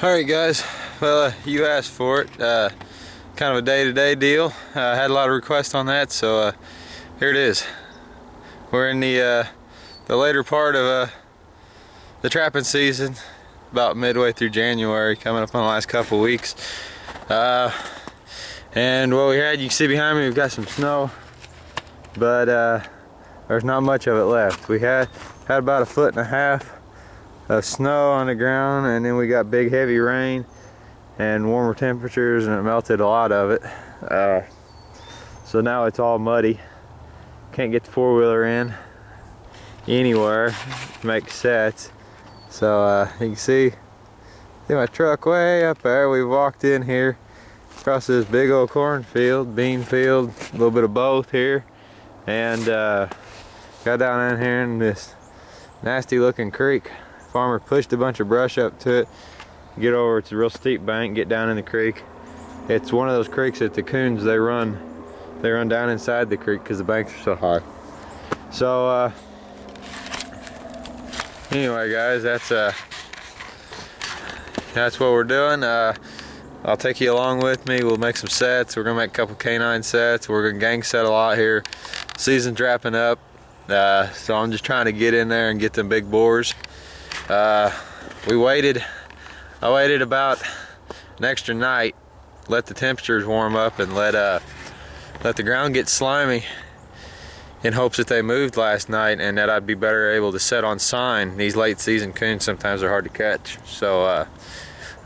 Alright guys, well you asked for it, kind of a day-to-day deal. I had a lot of requests on that, so here it is. We're in the later part of the trapping season, about midway through January, coming up on the last couple weeks. And what we had, you can see behind me, we've got some snow, but there's not much of it left. We had about 1.5 feet of snow on the ground, and then we got big heavy rain and warmer temperatures, and it melted a lot of it. So now it's all muddy. Can't get the four-wheeler in anywhere to make sets. So you can see my truck way up there. We walked in here across this big old cornfield, bean field, a little bit of both here, and got down in here in this nasty looking creek. Farmer pushed a bunch of brush up to it, get over. It's a real steep bank, get down in the creek. It's one of those creeks that the coons, they run down inside the creek because the banks are so high. So anyway guys, that's what we're doing. I'll take you along with me. We'll make some sets. We're gonna make a couple canine sets. We're gonna gang set a lot here. Season's wrapping up, so I'm just trying to get in there and get them big boars. I waited about an extra night, let the temperatures warm up, and let the ground get slimy, in hopes that they moved last night and that I'd be better able to set on sign. These late season coons sometimes are hard to catch, so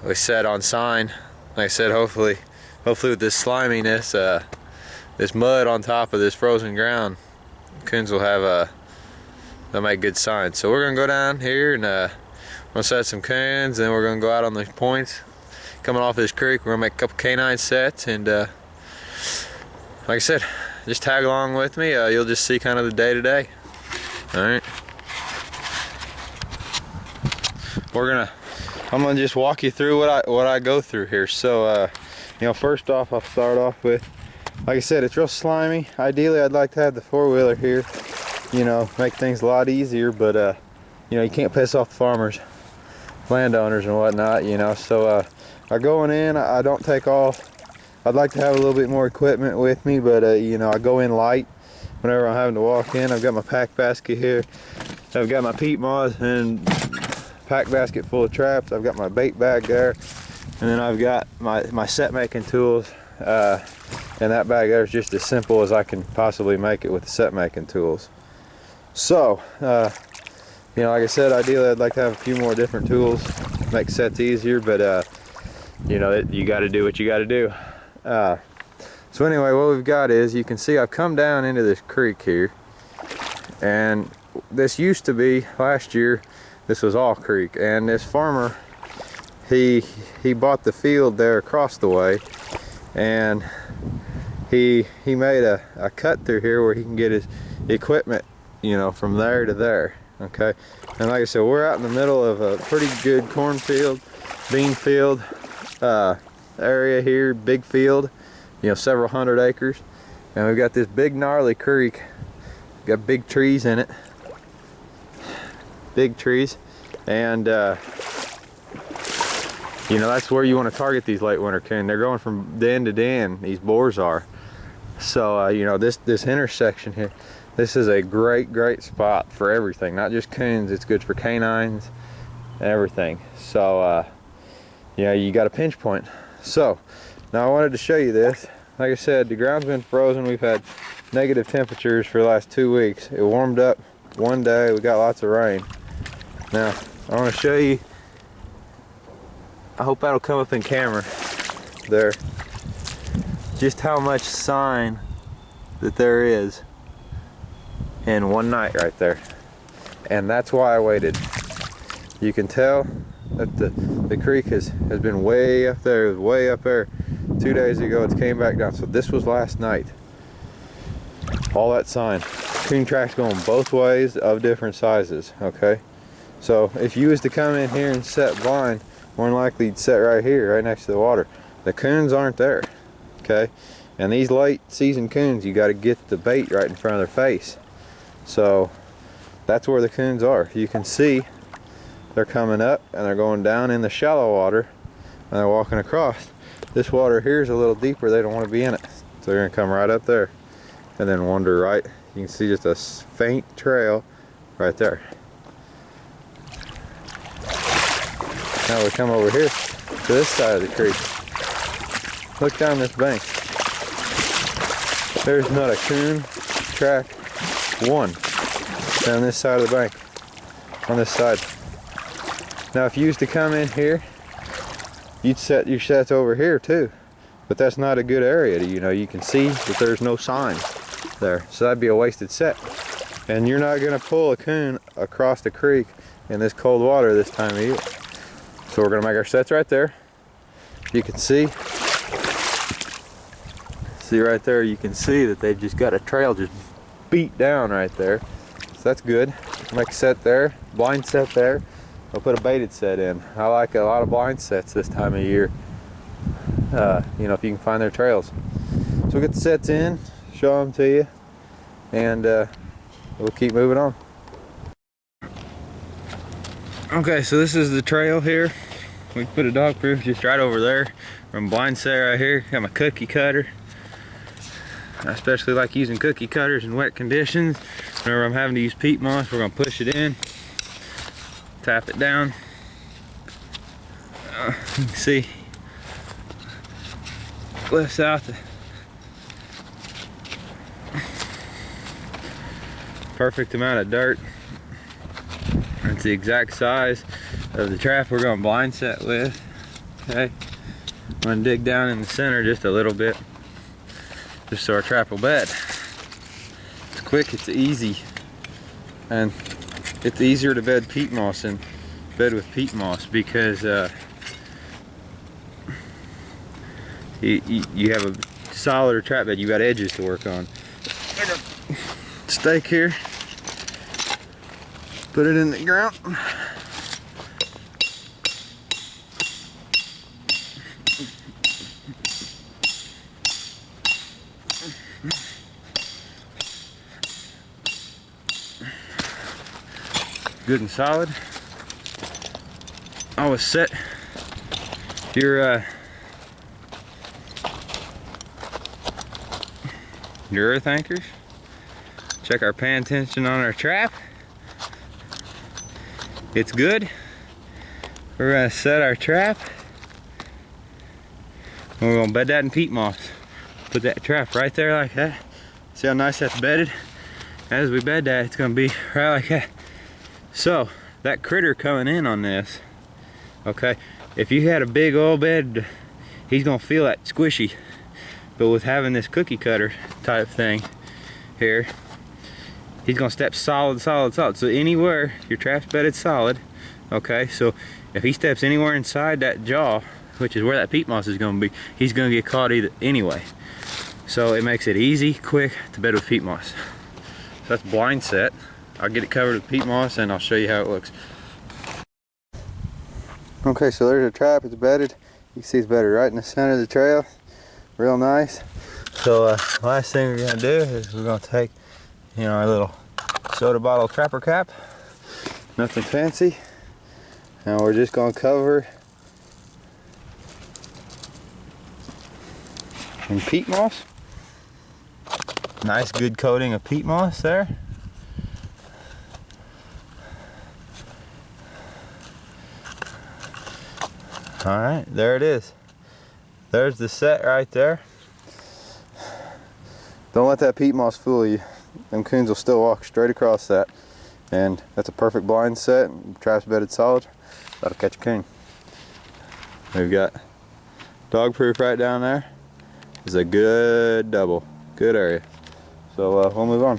we set on sign. Like I said, hopefully with this sliminess, this mud on top of this frozen ground, coons will have they'll make good signs. So we're gonna go down here and we're gonna set some coons, and then we're gonna go out on the points coming off this creek. We're gonna make a couple canine sets, and like I said, just tag along with me. You'll just see kind of the day-to-day. All right. I'm gonna just walk you through what I go through here. So you know, first off, I'll start off with, like I said, it's real slimy. Ideally, I'd like to have the four-wheeler here, you know, make things a lot easier, but you know, you can't piss off the farmers, landowners and whatnot, you know. So I going in, I don't take off. I'd like to have a little bit more equipment with me, but you know, I go in light whenever I'm having to walk in. I've got my pack basket here. I've got my peat moss and pack basket full of traps. I've got my bait bag there, and then I've got my set making tools, and that bag there is just as simple as I can possibly make it with the set making tools. So you know, like I said, ideally I'd like to have a few more different tools, make sets easier, but you know, you got to do what you got to do. So anyway, what we've got is, you can see I've come down into this creek here, and this used to be, last year, this was all creek, and this farmer, he bought the field there across the way, and he made a cut through here where he can get his equipment, you know, from there to there. Okay, and like I said, we're out in the middle of a pretty good cornfield, bean field area here, big field, you know, several hundred acres, and we've got this big gnarly creek, got big trees in it, big trees, and you know, that's where you want to target these late winter coon. They're going from den to den, these boars are. So you know, this intersection here, this is a great spot for everything, not just coons. It's good for canines, everything. So yeah, you got a pinch point. So now I wanted to show you this. Like I said, the ground's been frozen. We've had negative temperatures for the last 2 weeks. It warmed up one day. We got lots of rain. Now I want to show you, I hope that'll come up in camera there, just how much sign that there is in one night right there. And that's why I waited. You can tell that the creek has been way up there. It was way up there 2 days ago. It came back down. So this was last night. All that sign. Coon tracks going both ways, of different sizes. Okay, so if you was to come in here and set blind, more than likely you'd set right here, right next to the water. The coons aren't there. Okay, and these late season coons, you got to get the bait right in front of their face. So that's where the coons are. You can see they're coming up and they're going down in the shallow water and they're walking across. This water here is a little deeper, they don't want to be in it. So they're gonna come right up there and then wander right. You can see just a faint trail right there. Now we come over here to this side of the creek. Look down this bank. There's not a coon track one down this side of the bank, on this side. Now if you used to come in here, you'd set your sets over here too, but that's not a good area to, you can see that there's no sign there, so that'd be a wasted set. And you're not gonna pull a coon across the creek in this cold water this time of year. So we're gonna make our sets right there. You can see right there, you can see that they've just got a trail just beat down right there. So that's good. Make a set there, blind set there. I'll put a baited set in. I like a lot of blind sets this time of year. If you can find their trails. So we'll get the sets in, show them to you, and we'll keep moving on. Okay, so this is the trail here. We put a dog proof just right over there. From blind set right here. Got my cookie cutter. I especially like using cookie cutters in wet conditions. Whenever I'm having to use peat moss, we're gonna push it in, tap it down. You can see, lifts out the perfect amount of dirt. That's the exact size of the trap we're gonna blind set with. Okay, I'm gonna dig down in the center just a little bit, just so our trap will bed. It's quick, it's easy, and it's easier to bed peat moss and bed with peat moss because you have a solider trap bed. You got edges to work on. Stake here, put it in the ground. Good and solid. Always set your earth anchors. Check our pan tension on our trap. It's good. We're gonna set our trap. And we're gonna bed that in peat moss. Put that trap right there like that. See how nice that's bedded? As we bed that, it's gonna be right like that. So that critter coming in on this, okay, if you had a big oil bed, he's gonna feel that squishy. But with having this cookie cutter type thing here, he's gonna step solid, solid, solid. So anywhere your trap's bedded solid, okay, so if he steps anywhere inside that jaw, which is where that peat moss is gonna be, he's gonna get caught either anyway. So it makes it easy, quick to bed with peat moss. So that's blind set. I'll get it covered with peat moss and I'll show you how it looks. Okay, so there's a trap, it's bedded. You can see it's bedded right in the center of the trail. Real nice. So last thing we're gonna do is we're gonna take, our little soda bottle trapper cap. Nothing fancy. And we're just gonna cover in peat moss. Nice good coating of peat moss there. Alright, there it is. There's the set right there. Don't let that peat moss fool you. Them coons will still walk straight across that. And that's a perfect blind set. Trap's bedded solid. That'll catch a coon. We've got dog proof right down there. It's a good double. Good area. So we'll move on.